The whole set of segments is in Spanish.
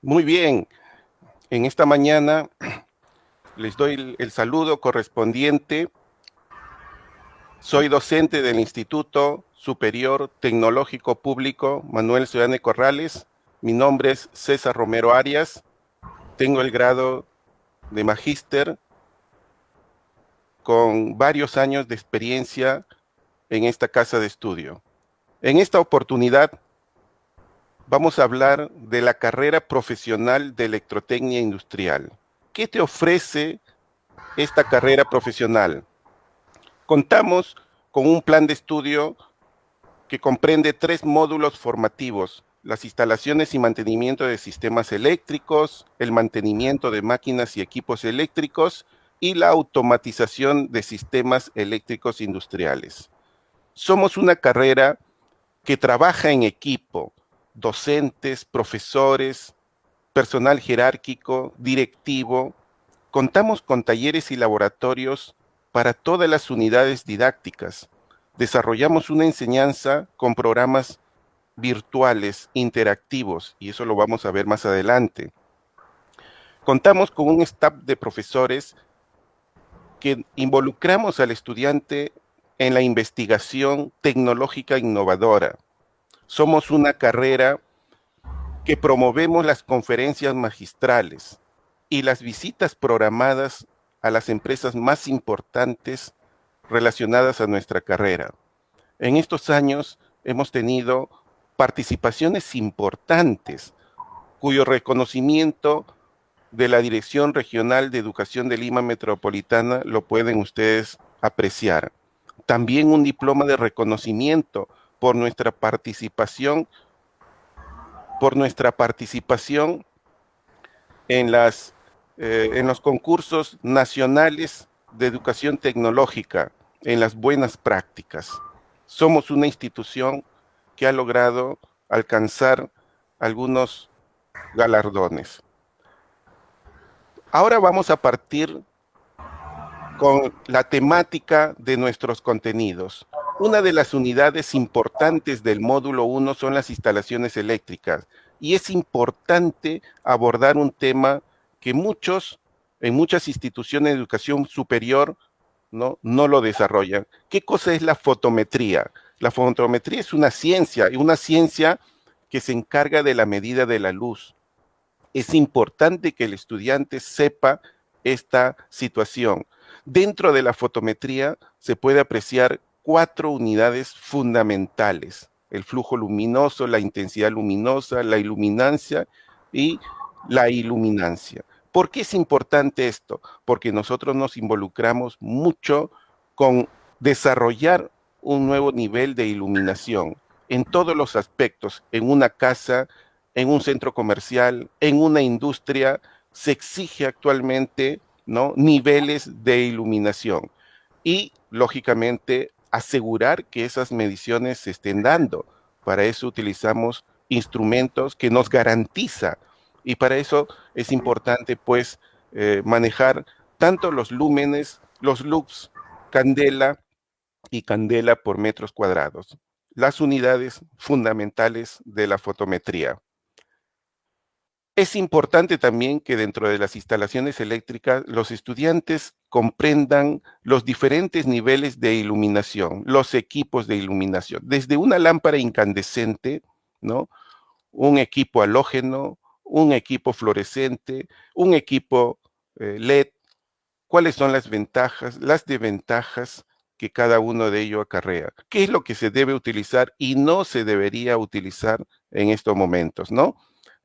Muy bien, en esta mañana les doy el saludo correspondiente. Soy docente del Instituto Superior Tecnológico Público Manuel Ciudadano Corrales. Mi nombre es César Romero Arias. Tengo el grado de magíster con varios años de experiencia en esta casa de estudio. En esta oportunidad vamos a hablar de la carrera profesional de electrotecnia industrial. ¿Qué te ofrece esta carrera profesional? Contamos con un plan de estudio que comprende 3 módulos formativos: las instalaciones y mantenimiento de sistemas eléctricos, el mantenimiento de máquinas y equipos eléctricos y la automatización de sistemas eléctricos industriales. Somos una carrera que trabaja en equipo: docentes, profesores, personal jerárquico, directivo. Contamos con talleres y laboratorios para todas las unidades didácticas. Desarrollamos una enseñanza con programas virtuales interactivos, y eso lo vamos a ver más adelante. Contamos con un staff de profesores que involucramos al estudiante en la investigación tecnológica innovadora. Somos una carrera que promovemos las conferencias magistrales y las visitas programadas a las empresas más importantes relacionadas a nuestra carrera. En estos años hemos tenido participaciones importantes cuyo reconocimiento de la Dirección Regional de Educación de Lima Metropolitana lo pueden ustedes apreciar. También un diploma de reconocimiento por nuestra participación en, en los concursos nacionales de educación tecnológica, en las buenas prácticas. Somos una institución que ha logrado alcanzar algunos galardones. Ahora vamos a partir con la temática de nuestros contenidos. Una de las unidades importantes del módulo 1 son las instalaciones eléctricas, y es importante abordar un tema que en muchas instituciones de educación superior no lo desarrollan. ¿Qué cosa es la fotometría? La fotometría es una ciencia que se encarga de la medida de la luz. Es importante que el estudiante sepa esta situación. Dentro de la fotometría se puede apreciar 4 unidades fundamentales: el flujo luminoso, la intensidad luminosa, la iluminancia y la iluminancia. ¿Por qué es importante esto? Porque nosotros nos involucramos mucho con desarrollar un nuevo nivel de iluminación en todos los aspectos. En una casa, en un centro comercial, en una industria, se exige actualmente, ¿no?, niveles de iluminación, y lógicamente asegurar que esas mediciones se estén dando. Para eso utilizamos instrumentos que nos garantiza, y para eso es importante pues manejar tanto los lúmenes, los lux, candela y candela por metros cuadrados, las unidades fundamentales de la fotometría. Es importante también que dentro de las instalaciones eléctricas los estudiantes comprendan los diferentes niveles de iluminación, los equipos de iluminación, desde una lámpara incandescente, ¿no?, un equipo halógeno, un equipo fluorescente, un equipo LED. ¿Cuáles son las ventajas, las desventajas que cada uno de ellos acarrea? ¿Qué es lo que se debe utilizar y no se debería utilizar en estos momentos, no?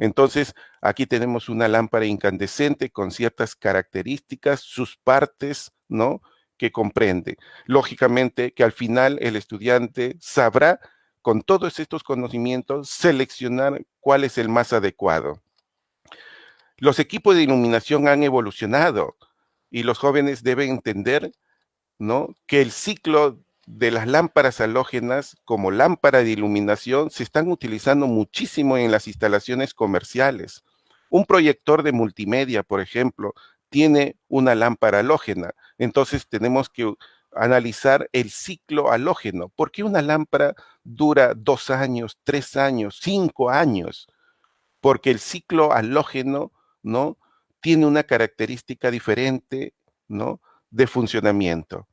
Entonces, aquí tenemos una lámpara incandescente con ciertas características, sus partes, ¿no?, que comprende. Lógicamente que al final el estudiante sabrá, con todos estos conocimientos, seleccionar cuál es el más adecuado. Los equipos de iluminación han evolucionado y los jóvenes deben entender, ¿no?, que el ciclo de las lámparas halógenas como lámpara de iluminación se están utilizando muchísimo en las instalaciones comerciales. Un proyector de multimedia, por ejemplo, tiene una lámpara halógena. Entonces tenemos que analizar el ciclo halógeno. ¿Por qué una lámpara dura 2 años, 3 años, 5 años? porque el ciclo halógeno, ¿no?, tiene una característica diferente, ¿no?, de funcionamiento.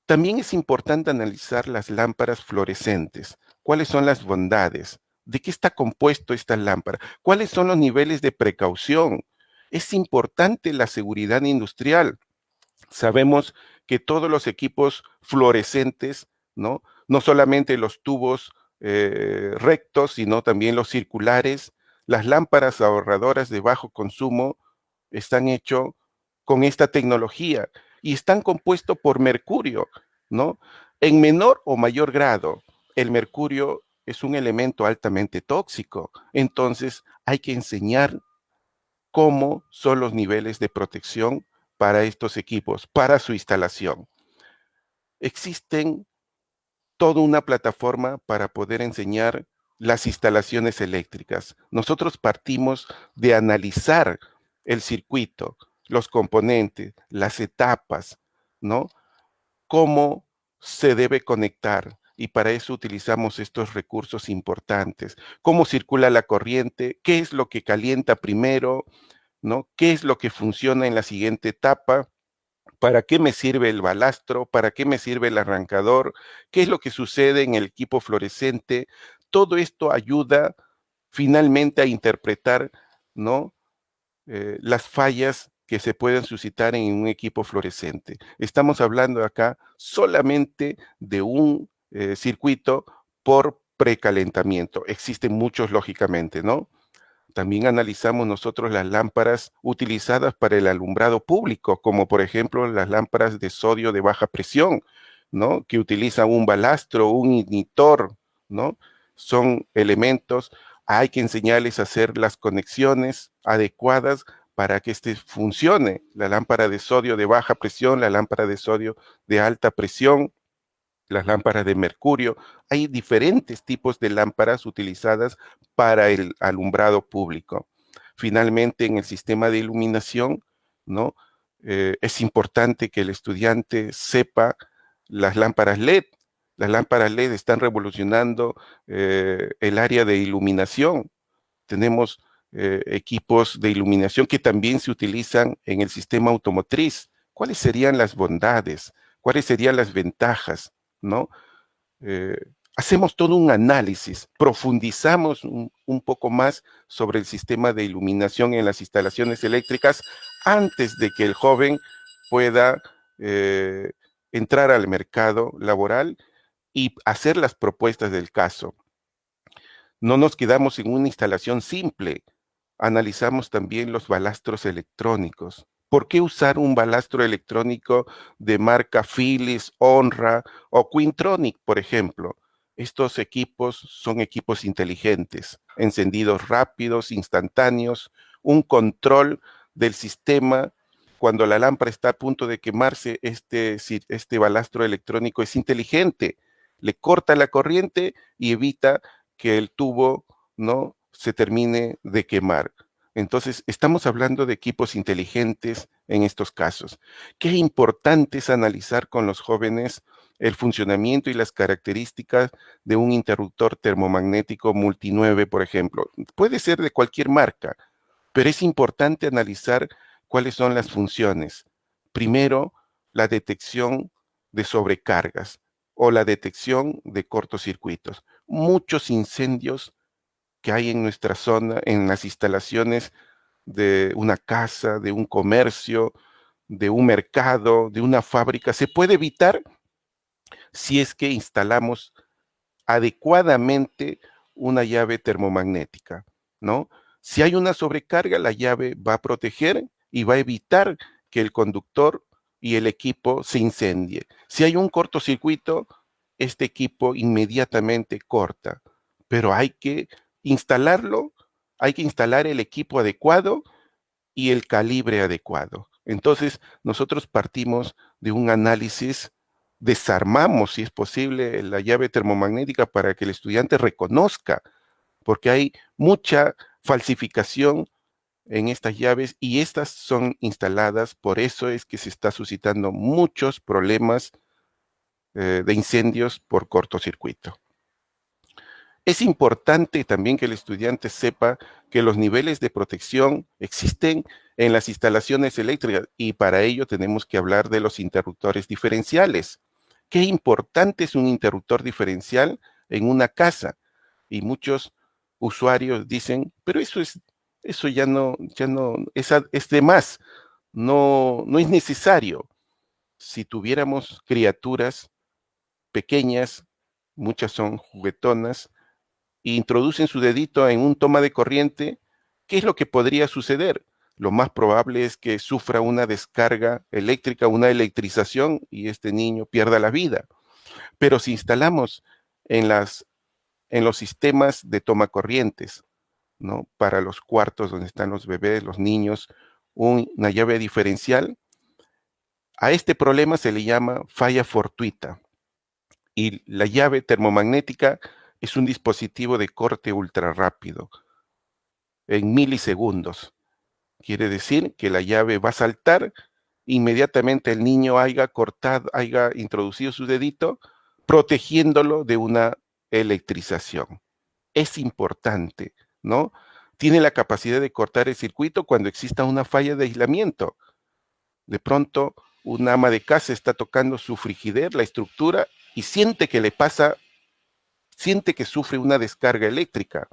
También es importante analizar las lámparas fluorescentes. ¿Cuáles son las bondades? ¿De qué está compuesto esta lámpara? ¿Cuáles son los niveles de precaución? Es importante la seguridad industrial. Sabemos que todos los equipos fluorescentes, ¿no? No solamente los tubos rectos, sino también los circulares, las lámparas ahorradoras de bajo consumo están hechos con esta tecnología y están compuestos por mercurio, ¿no? En menor o mayor grado, el mercurio es un elemento altamente tóxico, entonces hay que enseñar cómo son los niveles de protección para estos equipos, para su instalación. Existen toda una plataforma para poder enseñar las instalaciones eléctricas. Nosotros partimos de analizar el circuito, los componentes, las etapas, ¿no? Cómo se debe conectar. Y para eso utilizamos estos recursos importantes. Cómo circula la corriente, qué es lo que calienta primero, ¿no? ¿Qué es lo que funciona en la siguiente etapa? ¿Para qué me sirve el balastro? ¿Para qué me sirve el arrancador? ¿Qué es lo que sucede en el equipo fluorescente? Todo esto ayuda finalmente a interpretar, ¿no?, las fallas que se pueden suscitar en un equipo fluorescente. Estamos hablando acá solamente de un circuito por precalentamiento. Existen muchos, lógicamente, ¿no? También analizamos nosotros las lámparas utilizadas para el alumbrado público, como por ejemplo las lámparas de sodio de baja presión, ¿no?, que utilizan un balastro, un ignitor, ¿no? Son elementos, hay que enseñarles a hacer las conexiones adecuadas para que este funcione. La lámpara de sodio de baja presión, la lámpara de sodio de alta presión, las lámparas de mercurio. Hay diferentes tipos de lámparas utilizadas para el alumbrado público. Finalmente, en el sistema de iluminación, ¿no? Es importante que el estudiante sepa las lámparas LED. Las lámparas LED están revolucionando el área de iluminación. Tenemos equipos de iluminación que también se utilizan en el sistema automotriz. ¿Cuáles serían las bondades? ¿Cuáles serían las ventajas? ¿No? Eh, Hacemos todo un análisis, profundizamos un poco más sobre el sistema de iluminación en las instalaciones eléctricas antes de que el joven pueda eh, entrar al mercado laboral y hacer las propuestas del caso. No nos quedamos en una instalación simple, analizamos también los balastros electrónicos. ¿Por qué usar un balastro electrónico de marca Philips, Honra o Quintronic, por ejemplo? Estos equipos son equipos inteligentes, encendidos rápidos, instantáneos, un control del sistema. Cuando la lámpara está a punto de quemarse, este balastro electrónico es inteligente, le corta la corriente y evita que el tubo no se termine de quemar. Entonces, estamos hablando de equipos inteligentes en estos casos. Qué importante es analizar con los jóvenes el funcionamiento y las características de un interruptor termomagnético multi-9, por ejemplo. Puede ser de cualquier marca, pero es importante analizar cuáles son las funciones. Primero, la detección de sobrecargas o la detección de cortocircuitos. Muchos incendios que hay en nuestra zona, en las instalaciones de una casa, de un comercio, de un mercado, de una fábrica, se puede evitar si es que instalamos adecuadamente una llave termomagnética, ¿no? Si hay una sobrecarga, la llave va a proteger y va a evitar que el conductor y el equipo se incendie. Si hay un cortocircuito, este equipo inmediatamente corta, pero hay que instalarlo, hay que instalar el equipo adecuado y el calibre adecuado. Entonces, nosotros partimos de un análisis, desarmamos, si es posible, la llave termomagnética para que el estudiante reconozca, porque hay mucha falsificación en estas llaves y estas son instaladas, por eso es que se está suscitando muchos problemas de incendios por cortocircuito. Es importante también que el estudiante sepa que los niveles de protección existen en las instalaciones eléctricas y para ello tenemos que hablar de los interruptores diferenciales. Qué importante es un interruptor diferencial en una casa. Y muchos usuarios dicen, pero eso ya no, es de más, no es necesario. Si tuviéramos criaturas pequeñas, muchas son juguetonas, e introducen su dedito en un toma de corriente, ¿qué es lo que podría suceder? Lo más probable es que sufra una descarga eléctrica, una electrización y este niño pierda la vida. Pero si instalamos en, en los sistemas de toma corrientes, ¿no? Para los cuartos donde están los bebés, los niños, una llave diferencial, a este problema se le llama falla fortuita. Y la llave termomagnética es un dispositivo de corte ultra rápido, en milisegundos. Quiere decir que la llave va a saltar, inmediatamente el niño haya introducido su dedito, protegiéndolo de una electrización. Es importante, ¿no? Tiene la capacidad de cortar el circuito cuando exista una falla de aislamiento. De pronto, un ama de casa está tocando su frigider, la estructura, y siente que sufre una descarga eléctrica.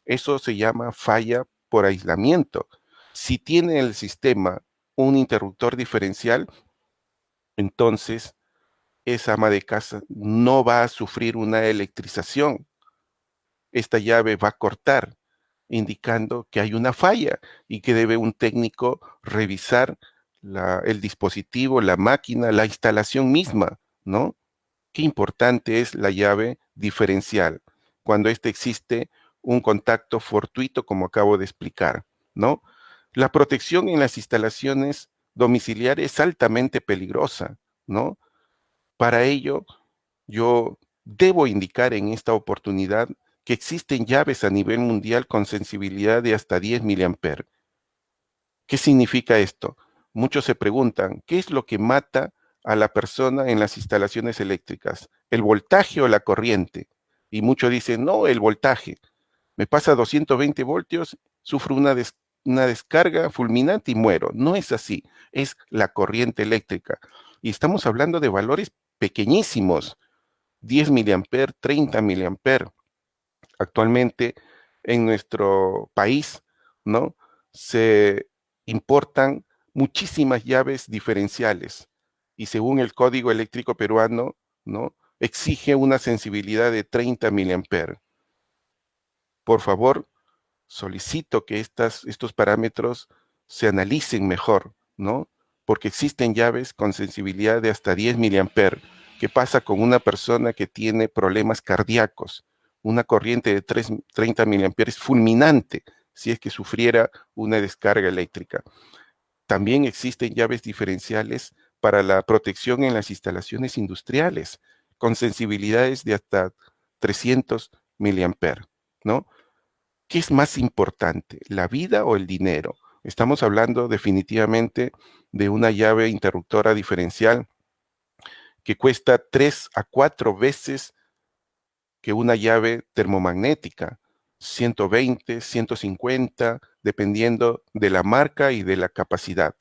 Eso se llama falla por aislamiento. Si tiene el sistema un interruptor diferencial, entonces esa ama de casa no va a sufrir una electrización. Esta llave va a cortar, indicando que hay una falla y que debe un técnico revisar el dispositivo, la máquina, la instalación misma, ¿no? Qué importante es la llave diferencial cuando existe un contacto fortuito, como acabo de explicar, ¿no? La protección en las instalaciones domiciliares es altamente peligrosa, ¿no? Para ello, yo debo indicar en esta oportunidad que existen llaves a nivel mundial con sensibilidad de hasta 10 miliamperes. ¿Qué significa esto? Muchos se preguntan, ¿qué es lo que mata a la persona en las instalaciones eléctricas? ¿El voltaje o la corriente? Y muchos dicen, no, el voltaje. Me pasa 220 voltios, sufro una descarga fulminante y muero. No es así, es la corriente eléctrica. Y estamos hablando de valores pequeñísimos, 10 miliamperes, 30 miliamperes. Actualmente en nuestro país, ¿no? Se importan muchísimas llaves diferenciales y según el Código Eléctrico Peruano, ¿no? Exige una sensibilidad de 30 miliamperes. Por favor, solicito que estos parámetros se analicen mejor, ¿no? Porque existen llaves con sensibilidad de hasta 10 miliamperes. ¿Qué pasa con una persona que tiene problemas cardíacos? Una corriente de 30 miliamperes fulminante si es que sufriera una descarga eléctrica. También existen llaves diferenciales para la protección en las instalaciones industriales con sensibilidades de hasta 300 miliamperes, ¿no? ¿Qué es más importante, la vida o el dinero? Estamos hablando definitivamente de una llave interruptora diferencial que cuesta 3 a 4 veces que una llave termomagnética, 120, 150, dependiendo de la marca y de la capacidad.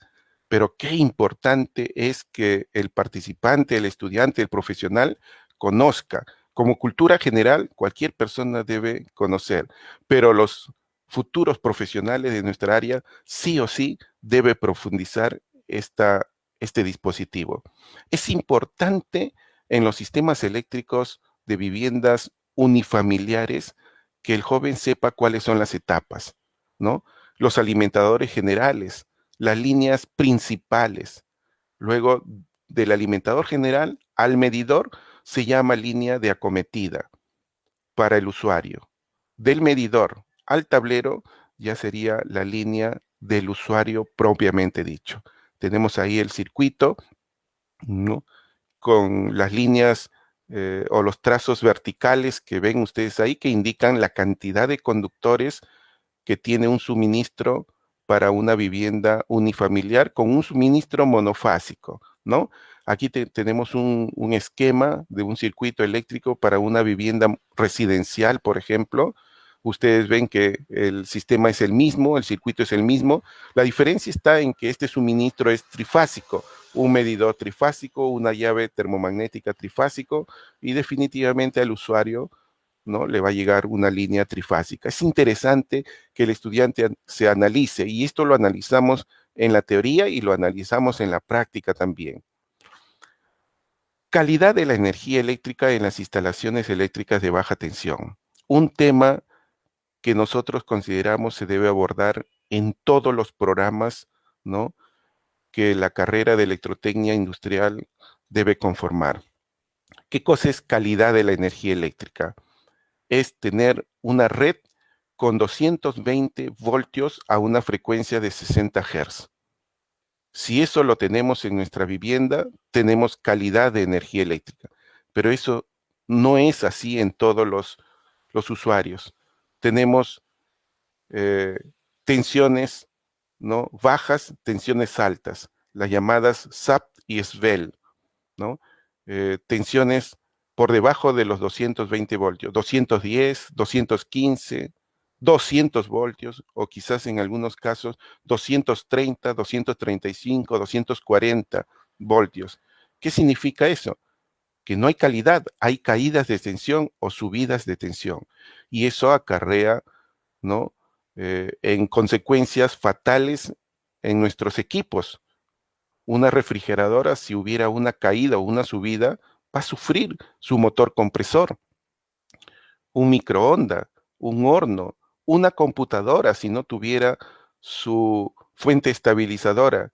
Pero qué importante es que el participante, el estudiante, el profesional conozca. Como cultura general, cualquier persona debe conocer, pero los futuros profesionales de nuestra área sí o sí debe profundizar este dispositivo. Es importante en los sistemas eléctricos de viviendas unifamiliares que el joven sepa cuáles son las etapas, ¿no? Los alimentadores generales, las líneas principales. Luego del alimentador general al medidor se llama línea de acometida para el usuario. Del medidor al tablero ya sería la línea del usuario propiamente dicho. Tenemos ahí el circuito, ¿no? Con las líneas o los trazos verticales que ven ustedes ahí que indican la cantidad de conductores que tiene un suministro para una vivienda unifamiliar con un suministro monofásico, ¿no? Aquí tenemos un esquema de un circuito eléctrico para una vivienda residencial, por ejemplo. Ustedes ven que el sistema es el mismo, el circuito es el mismo. La diferencia está en que este suministro es trifásico, un medidor trifásico, una llave termomagnética trifásico, y definitivamente al usuario, ¿no?, le va a llegar una línea trifásica. Es interesante que el estudiante se analice, y esto lo analizamos en la teoría y lo analizamos en la práctica también. Calidad de la energía eléctrica en las instalaciones eléctricas de baja tensión. Un tema que nosotros consideramos se debe abordar en todos los programas, ¿no?, que la carrera de electrotecnia industrial debe conformar. ¿Qué cosa es calidad de la energía eléctrica? Es tener una red con 220 voltios a una frecuencia de 60 Hz. Si eso lo tenemos en nuestra vivienda, tenemos calidad de energía eléctrica. Pero eso no es así en todos los usuarios. Tenemos eh, tensiones, ¿no?, bajas, tensiones altas, las llamadas SAPT y SVEL, ¿no? Tensiones por debajo de los 220 voltios, 210, 215, 200 voltios, o quizás en algunos casos 230, 235, 240 voltios. ¿Qué significa eso? Que no hay calidad, hay caídas de tensión o subidas de tensión. Y eso acarrea, ¿no?, en consecuencias fatales en nuestros equipos. Una refrigeradora, si hubiera una caída o una subida, va a sufrir su motor compresor. Un microondas, un horno, una computadora, si no tuviera su fuente estabilizadora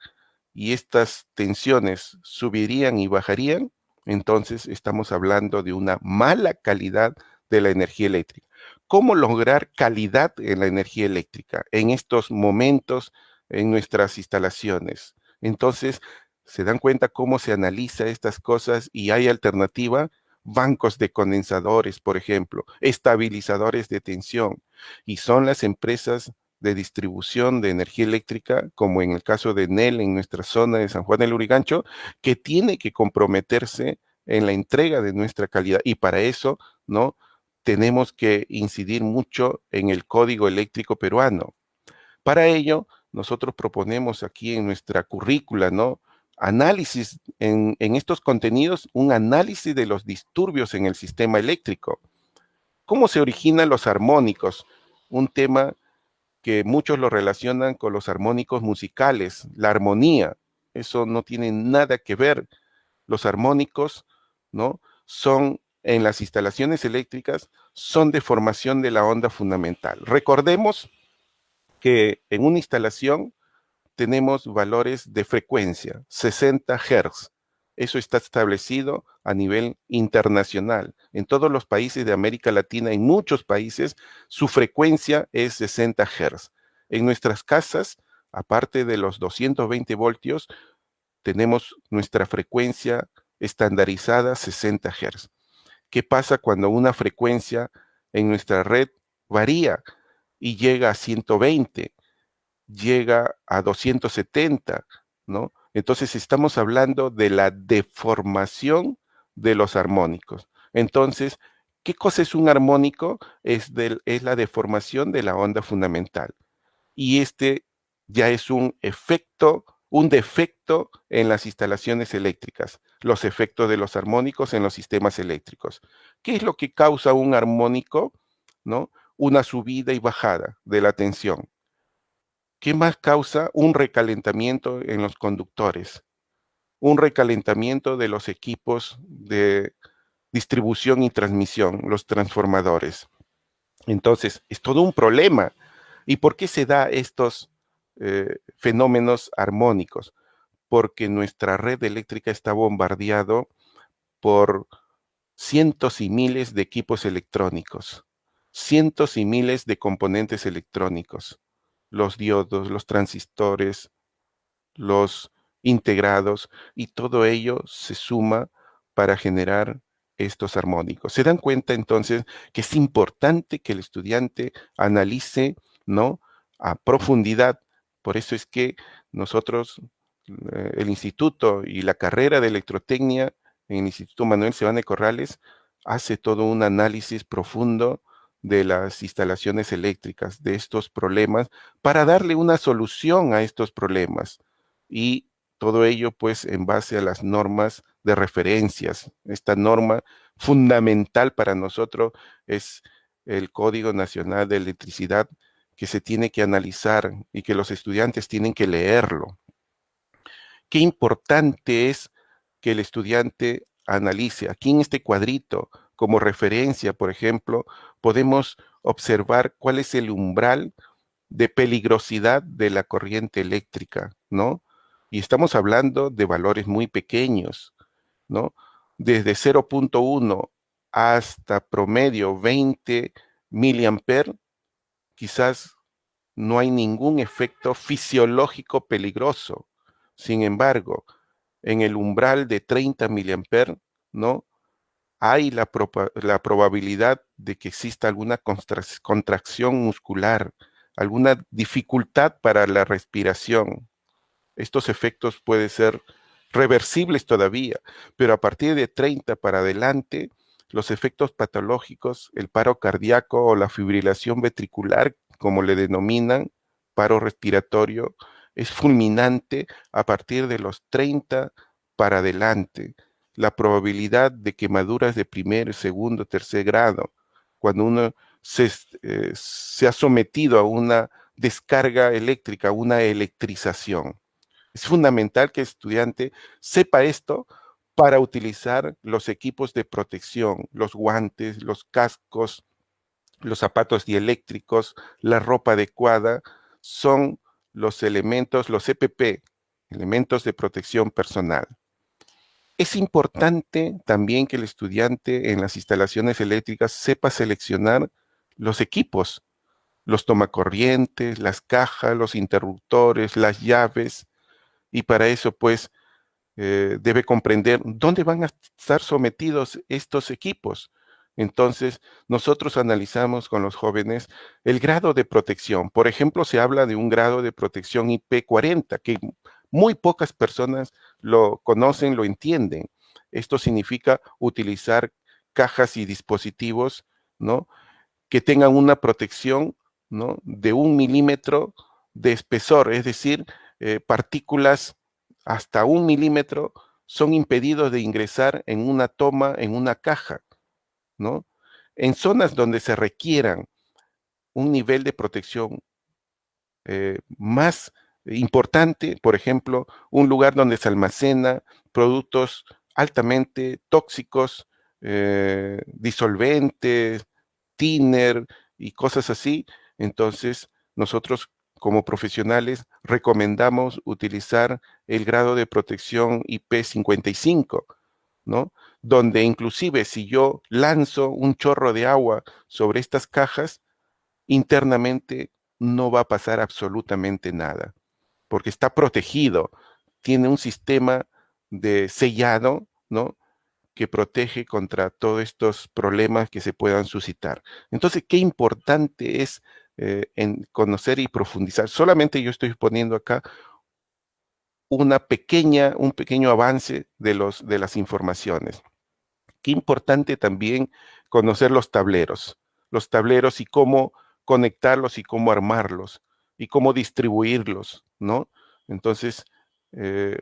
y estas tensiones subirían y bajarían, entonces estamos hablando de una mala calidad de la energía eléctrica. ¿Cómo lograr calidad en la energía eléctrica en estos momentos en nuestras instalaciones? Entonces, se dan cuenta cómo se analiza estas cosas y hay alternativa. Bancos de condensadores, por ejemplo, estabilizadores de tensión, y son las empresas de distribución de energía eléctrica, como en el caso de NEL en nuestra zona de San Juan del Lurigancho, que tiene que comprometerse en la entrega de nuestra calidad. Y para eso, ¿no?, tenemos que incidir mucho en el código eléctrico peruano. Para ello, nosotros proponemos aquí en nuestra currícula, ¿no?, análisis en estos contenidos, un análisis de los disturbios en el sistema eléctrico. ¿Cómo se originan los armónicos? Un tema que muchos lo relacionan con los armónicos musicales, la armonía. Eso no tiene nada que ver. Los armónicos, ¿no?, son en las instalaciones eléctricas, son deformación de la onda fundamental. Recordemos que en una instalación tenemos valores de frecuencia, 60 Hz. Eso está establecido a nivel internacional. En todos los países de América Latina, en muchos países, su frecuencia es 60 Hz. En nuestras casas, aparte de los 220 voltios, tenemos nuestra frecuencia estandarizada 60 Hz. ¿Qué pasa cuando una frecuencia en nuestra red varía y llega a 120? Llega a 270, ¿no? Entonces estamos hablando de la deformación de los armónicos. Entonces, ¿qué cosa es un armónico? Es la deformación de la onda fundamental. Y este ya es un efecto, un defecto en las instalaciones eléctricas, los efectos de los armónicos en los sistemas eléctricos. ¿Qué es lo que causa un armónico? ¿No? Una subida y bajada de la tensión. ¿Qué más causa un recalentamiento en los conductores? Un recalentamiento de los equipos de distribución y transmisión, los transformadores. Entonces, es todo un problema. ¿Y por qué se da estos fenómenos armónicos? Porque nuestra red eléctrica está bombardeado por cientos y miles de equipos electrónicos, cientos y miles de componentes electrónicos, los diodos, los transistores, los integrados, y todo ello se suma para generar estos armónicos. Se dan cuenta entonces que es importante que el estudiante analice, ¿no?, a profundidad. Por eso es que nosotros el instituto y la carrera de electrotecnia en el Instituto Manuel Sebane Corrales hace todo un análisis profundo de las instalaciones eléctricas, de estos problemas, para darle una solución a estos problemas. Y todo ello, pues, en base a las normas de referencias. Esta norma fundamental para nosotros es el Código Nacional de Electricidad, que se tiene que analizar y que los estudiantes tienen que leerlo. Qué importante es que el estudiante analice. Aquí en este cuadrito, como referencia, por ejemplo, podemos observar cuál es el umbral de peligrosidad de la corriente eléctrica, ¿no? Y estamos hablando de valores muy pequeños, ¿no? Desde 0.1 hasta promedio 20 miliamperes, quizás no hay ningún efecto fisiológico peligroso. Sin embargo, en el umbral de 30 miliamperes, ¿no? Hay la probabilidad de que exista alguna contracción muscular, alguna dificultad para la respiración. Estos efectos pueden ser reversibles todavía, pero a partir de 30 para adelante, los efectos patológicos, el paro cardíaco o la fibrilación ventricular, como le denominan, paro respiratorio, es fulminante a partir de los 30 para adelante. La probabilidad de quemaduras de primer, segundo, tercer grado, cuando uno se ha sometido a una descarga eléctrica, una electrización. Es fundamental que el estudiante sepa esto para utilizar los equipos de protección, los guantes, los cascos, los zapatos dieléctricos, la ropa adecuada, son los elementos, los EPP, elementos de protección personal. Es importante también que el estudiante en las instalaciones eléctricas sepa seleccionar los equipos, los tomacorrientes, las cajas, los interruptores, las llaves, y para eso pues debe comprender dónde van a estar sometidos estos equipos. Entonces, nosotros analizamos con los jóvenes el grado de protección. Por ejemplo, se habla de un grado de protección IP40, que muy pocas personas lo conocen, lo entienden. Esto significa utilizar cajas y dispositivos, ¿no? Que tengan una protección, ¿no? De 1 milímetro de espesor, es decir, partículas hasta 1 milímetro son impedidos de ingresar en una toma, en una caja, ¿no? En zonas donde se requieran un nivel de protección más importante, por ejemplo, un lugar donde se almacena productos altamente tóxicos, disolventes, thinner y cosas así, entonces nosotros como profesionales recomendamos utilizar el grado de protección IP55, ¿no? Donde inclusive si yo lanzo un chorro de agua sobre estas cajas, internamente no va a pasar absolutamente nada, porque está protegido, tiene un sistema de sellado, ¿no? Que protege contra todos estos problemas que se puedan suscitar. Entonces, qué importante es en conocer y profundizar. Solamente yo estoy poniendo acá un pequeño avance de las informaciones. Qué importante también conocer los tableros y cómo conectarlos y cómo armarlos y cómo distribuirlos, ¿no? Entonces,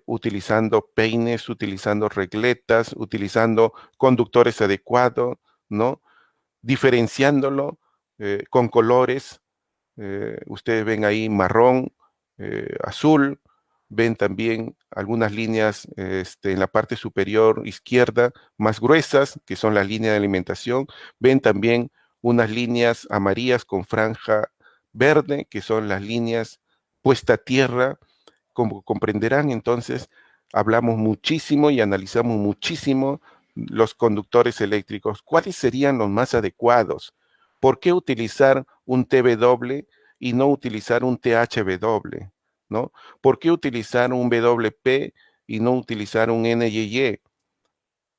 utilizando peines, utilizando regletas, utilizando conductores adecuados, ¿no? Diferenciándolo con colores. Ustedes ven ahí marrón, azul, ven también algunas líneas en la parte superior izquierda más gruesas, que son las líneas de alimentación. Ven también unas líneas amarillas con franja verde, que son las líneas puesta a tierra. Como comprenderán, entonces, hablamos muchísimo y analizamos muchísimo los conductores eléctricos. ¿Cuáles serían los más adecuados? ¿Por qué utilizar un TW y no utilizar un THW? ¿No? ¿Por qué utilizar un WP y no utilizar un NYY?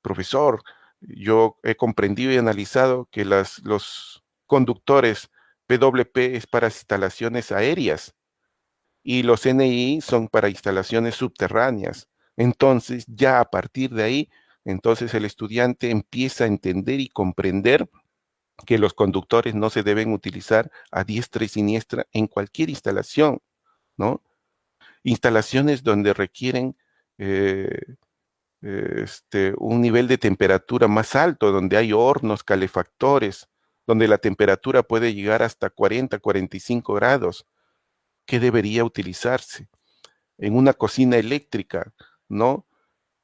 Profesor, yo he comprendido y analizado que los conductores PWP es para instalaciones aéreas y los NI son para instalaciones subterráneas. Entonces, ya a partir de ahí, entonces el estudiante empieza a entender y comprender que los conductores no se deben utilizar a diestra y siniestra en cualquier instalación, ¿no? Instalaciones donde requieren un nivel de temperatura más alto, donde hay hornos, calefactores, donde la temperatura puede llegar hasta 40, 45 grados. ¿Qué debería utilizarse? En una cocina eléctrica, ¿no?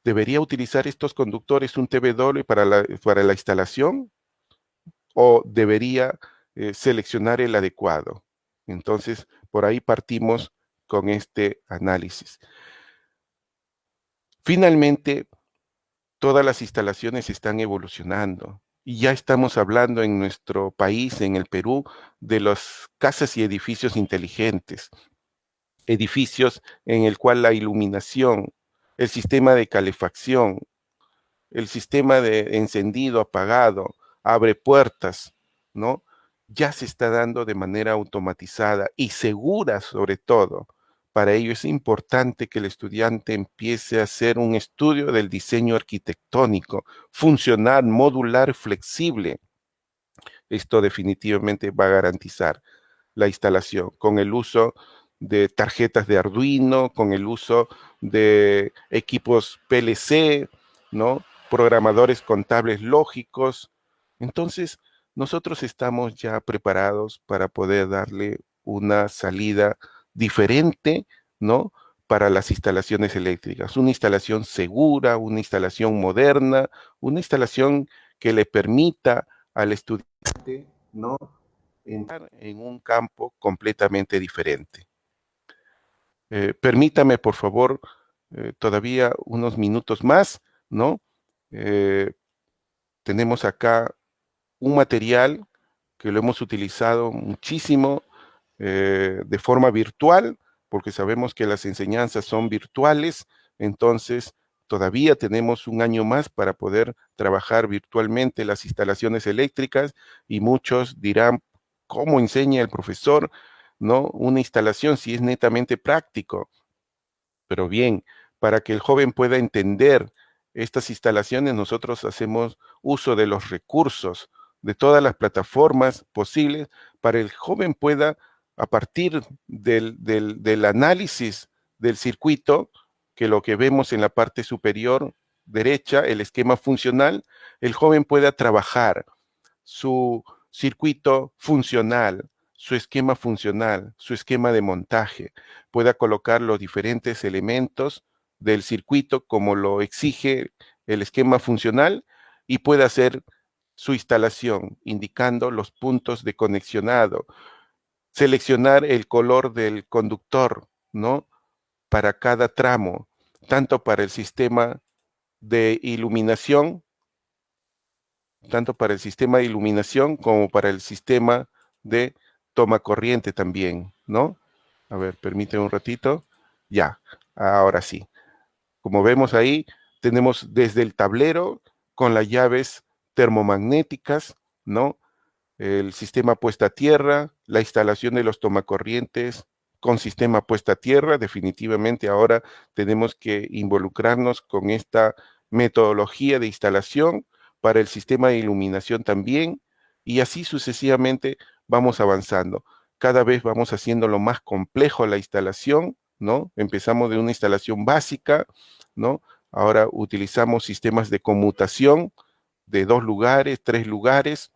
¿Debería utilizar estos conductores un TBW para la instalación o debería seleccionar el adecuado? Entonces, por ahí partimos con este análisis. Finalmente, todas las instalaciones están evolucionando y ya estamos hablando en nuestro país, en el Perú, de las casas y edificios inteligentes, edificios en el cual la iluminación, el sistema de calefacción, el sistema de encendido, apagado, abre puertas, ¿no? Ya se está dando de manera automatizada y segura sobre todo. Para ello es importante que el estudiante empiece a hacer un estudio del diseño arquitectónico, funcional, modular, flexible. Esto definitivamente va a garantizar la instalación con el uso de tarjetas de Arduino, con el uso de equipos PLC, ¿no? Programadores contables lógicos. Entonces, nosotros estamos ya preparados para poder darle una salida diferente, ¿no? Para las instalaciones eléctricas. Una instalación segura, una instalación moderna, una instalación que le permita al estudiante, ¿no? Entrar en un campo completamente diferente. Permítame, por favor, todavía unos minutos más, ¿no? Eh, tenemos acá un material que lo hemos utilizado muchísimo de forma virtual, porque sabemos que las enseñanzas son virtuales, entonces todavía tenemos un año más para poder trabajar virtualmente las instalaciones eléctricas y muchos dirán, ¿cómo enseña el profesor, no? Una instalación si es netamente práctico. Pero bien, para que el joven pueda entender estas instalaciones, nosotros hacemos uso de los recursos, de todas las plataformas posibles, para el joven pueda, a partir del análisis del circuito, que lo que vemos en la parte superior derecha, el esquema funcional, el joven pueda trabajar su circuito funcional, su esquema funcional, su esquema de montaje, pueda colocar los diferentes elementos del circuito como lo exige el esquema funcional y pueda hacer su instalación indicando los puntos de conexionado, seleccionar el color del conductor, ¿no? Para cada tramo, tanto para el sistema de iluminación tanto para el sistema de iluminación como para el sistema de toma corriente también, ¿no? A ver, permíteme un ratito. Ya, ahora sí. Como vemos ahí, tenemos desde el tablero con las llaves termomagnéticas, ¿no? El sistema puesta a tierra, la instalación de los tomacorrientes con sistema puesta a tierra. Definitivamente ahora tenemos que involucrarnos con esta metodología de instalación para el sistema de iluminación también, y así sucesivamente vamos avanzando. Cada vez vamos haciéndolo más complejo la instalación, ¿no? Empezamos de una instalación básica, ¿no? Ahora utilizamos sistemas de conmutación de 2 lugares, 3 lugares,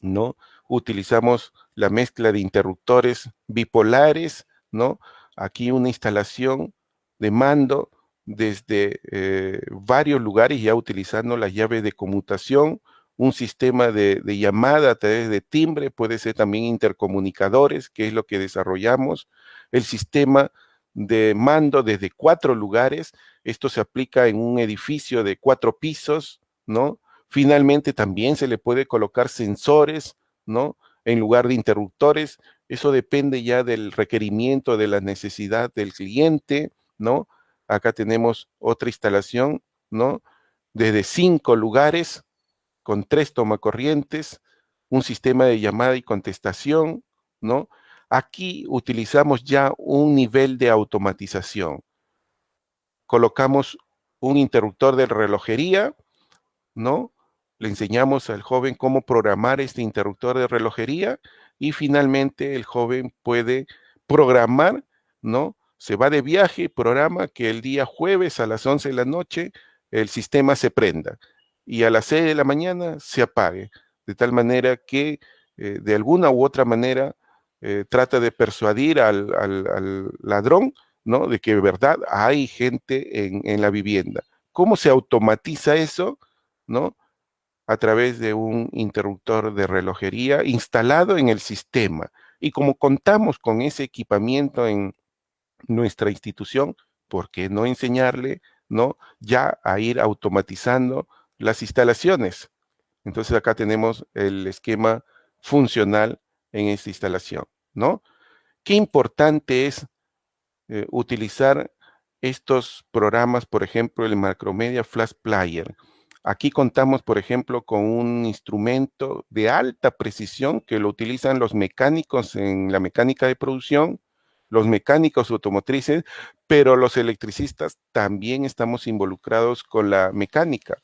¿no? Utilizamos la mezcla de interruptores bipolares, ¿no? Aquí una instalación de mando desde varios lugares, ya utilizando la llave de conmutación, un sistema de llamada a través de timbre, puede ser también intercomunicadores, que es lo que desarrollamos, el sistema de mando desde 4 lugares, esto se aplica en un edificio de 4 pisos, ¿no? Finalmente también se le puede colocar sensores, ¿no? En lugar de interruptores. Eso depende ya del requerimiento, de la necesidad del cliente, ¿no? Acá tenemos otra instalación, ¿no? Desde 5 lugares con 3 tomacorrientes, un sistema de llamada y contestación, ¿no? Aquí utilizamos ya un nivel de automatización. Colocamos un interruptor de relojería, ¿no? Le enseñamos al joven cómo programar este interruptor de relojería y finalmente el joven puede programar, ¿no? Se va de viaje y programa que el día jueves a las 11 de la noche el sistema se prenda y a las 6 de la mañana se apague, de tal manera que de alguna u otra manera trata de persuadir al ladrón, ¿no? De que de verdad hay gente en la vivienda. ¿Cómo se automatiza eso? ¿No? A través de un interruptor de relojería instalado en el sistema. Y como contamos con ese equipamiento en nuestra institución, ¿por qué no enseñarle, no, ya a ir automatizando las instalaciones? Entonces acá tenemos el esquema funcional en esta instalación, ¿no? Qué importante es utilizar estos programas, por ejemplo, el Macromedia Flash Player. Aquí contamos, por ejemplo, con un instrumento de alta precisión que lo utilizan los mecánicos en la mecánica de producción, los mecánicos automotrices, pero los electricistas también estamos involucrados con la mecánica.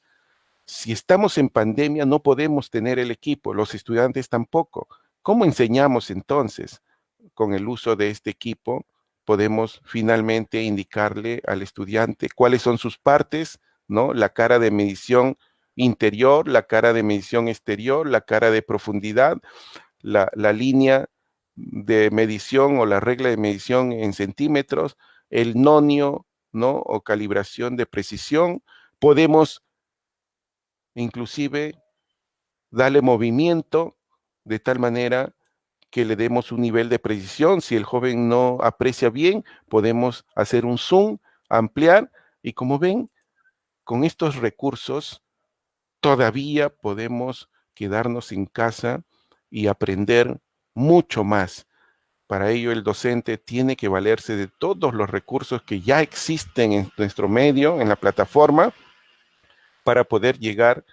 Si estamos en pandemia, no podemos tener el equipo, los estudiantes tampoco. ¿Cómo enseñamos entonces? Con el uso de este equipo, podemos finalmente indicarle al estudiante cuáles son sus partes, ¿no? La cara de medición interior, la cara de medición exterior, la cara de profundidad, la línea de medición o la regla de medición en centímetros, el nonio, ¿no? O calibración de precisión. Podemos inclusive darle movimiento de tal manera que le demos un nivel de precisión. Si el joven no aprecia bien, podemos hacer un zoom, ampliar, y como ven, con estos recursos todavía podemos quedarnos en casa y aprender mucho más. Para ello, el docente tiene que valerse de todos los recursos que ya existen en nuestro medio, en la plataforma, para poder llegar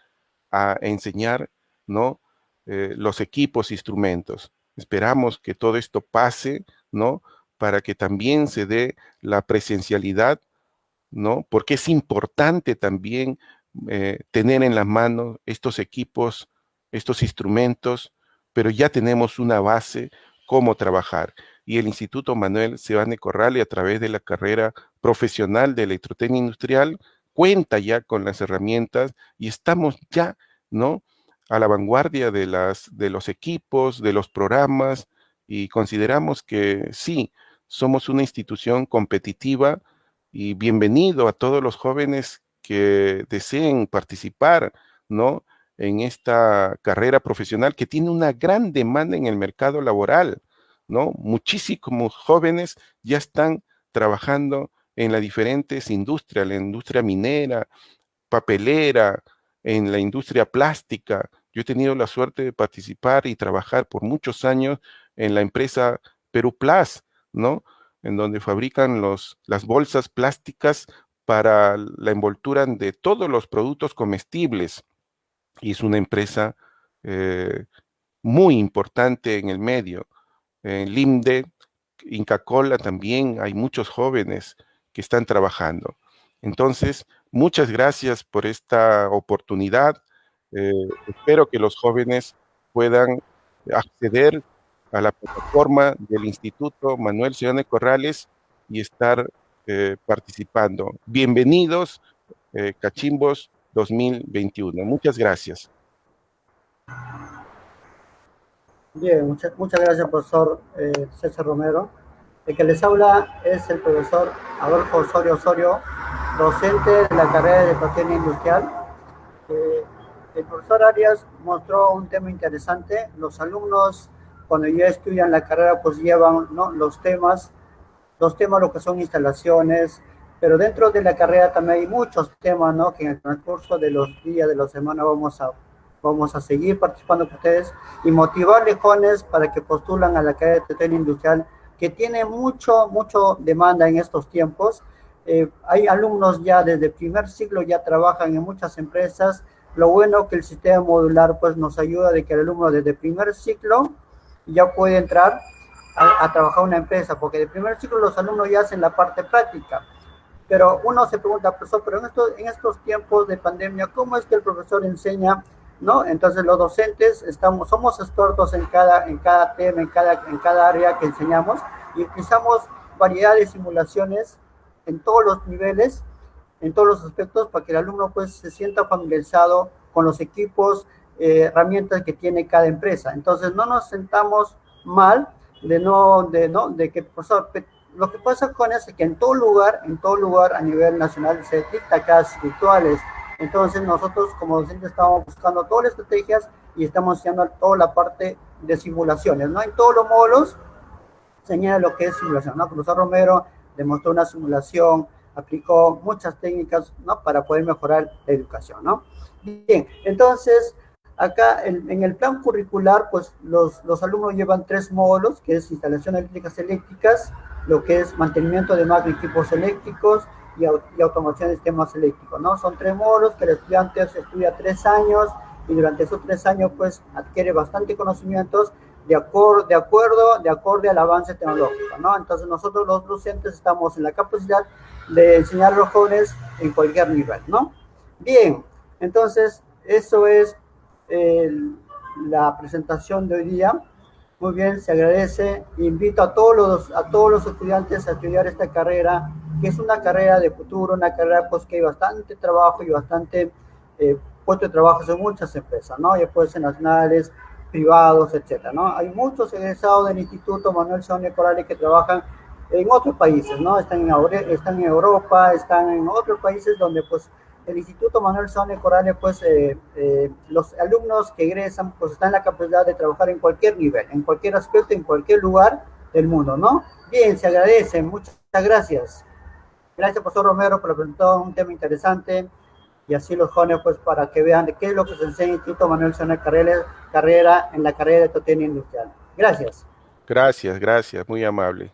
a enseñar, ¿no? Los equipos, instrumentos. Esperamos que todo esto pase, ¿no? Para que también se dé la presencialidad, ¿no? Porque es importante también tener en las manos estos equipos, estos instrumentos, pero ya tenemos una base cómo trabajar. Y el Instituto Manuel Sebane Corrale, a través de la carrera profesional de electrotecnia industrial, cuenta ya con las herramientas y estamos ya, ¿no? A la vanguardia de los equipos, de los programas, y consideramos que sí, somos una institución competitiva y bienvenido a todos los jóvenes que deseen participar, ¿no? En esta carrera profesional que tiene una gran demanda en el mercado laboral, ¿no? Muchísimos jóvenes ya están trabajando en las diferentes industrias, la industria minera, papelera, en la industria plástica. Yo he tenido la suerte de participar y trabajar por muchos años en la empresa Peruplas, ¿no? En donde fabrican las bolsas plásticas para la envoltura de todos los productos comestibles. Y es una empresa eh, muy importante en el medio. En Linde, Inca Kola también hay muchos jóvenes que están trabajando. Entonces, muchas gracias por esta oportunidad. Eh, Espero que los jóvenes puedan acceder a la plataforma del Instituto Manuel Ciudadano Corrales y estar participando. Bienvenidos, Cachimbos 2021. Muchas gracias. Bien, muchas gracias, profesor César Romero. El que les habla es el profesor Adolfo Osorio Osorio, docente de la carrera de Electrotecnia Industrial. El profesor Arias mostró un tema interesante. Los alumnos, cuando ya estudian la carrera, pues llevan, ¿no?, los temas, lo que son instalaciones, pero dentro de la carrera también hay muchos temas, ¿no?, que en el transcurso de los días, de la semana, vamos a seguir participando con ustedes y motivarles jóvenes para que postulan a la carrera de Electrotecnia Industrial, que tiene mucho demanda en estos tiempos. Hay alumnos ya desde primer ciclo, ya trabajan en muchas empresas. Lo bueno que el sistema modular pues nos ayuda de que el alumno desde primer ciclo ya puede entrar a trabajar en una empresa, porque de primer ciclo los alumnos ya hacen la parte práctica. Pero uno se pregunta, profesor, pero en estos tiempos de pandemia, ¿cómo es que el profesor enseña? ¿No? Entonces los docentes somos expertos en cada tema, en cada área que enseñamos y utilizamos variedad de simulaciones en todos los niveles, en todos los aspectos, para que el alumno pues se sienta familiarizado con los equipos, herramientas que tiene cada empresa. Entonces no nos sentamos mal de que, profesor, lo que pasa con eso es que en todo lugar a nivel nacional se dicta clases virtuales. Entonces nosotros como docentes estamos buscando todas las estrategias y estamos haciendo toda la parte de simulaciones, ¿no? En todos los módulos señala lo que es simulación, ¿no? Profesor Romero demostró una simulación, aplicó muchas técnicas, ¿no? Para poder mejorar la educación, ¿no? Bien, entonces acá en el plan curricular, pues los alumnos llevan 3 módulos, que es instalaciones eléctricas, lo que es mantenimiento de macroequipos eléctricos y automación de sistemas eléctricos, ¿no? Son 3 módulos que el estudiante estudia 3 años y durante esos 3 años, pues, adquiere bastante conocimientos de acorde al avance tecnológico, ¿no? Entonces nosotros los docentes estamos en la capacidad de enseñar a los jóvenes en cualquier nivel, ¿no? Bien, entonces eso es la presentación de hoy día. Muy bien, se agradece. Invito a todos los estudiantes a estudiar esta carrera, que es una carrera de futuro, una carrera pues que hay bastante trabajo y bastante puesto de trabajo en muchas empresas, ¿no? Ya pueden ser nacionales, privados, etcétera, ¿no? Hay muchos egresados del Instituto Manuel Sonia Corales que trabajan en otros países, ¿no? Están en Europa, están en otros países donde pues el Instituto Manuel Sonia Corales, pues los alumnos que egresan pues están en la capacidad de trabajar en cualquier nivel, en cualquier aspecto, en cualquier lugar del mundo, ¿no? Bien, se agradece, muchas gracias. Gracias, profesor Romero, por presentar un tema interesante y así los jóvenes, pues, para que vean qué es lo que se enseña en el Instituto Manuel Sonia Carrera en la carrera de Tecnología Industrial. Gracias. Gracias, gracias, muy amable.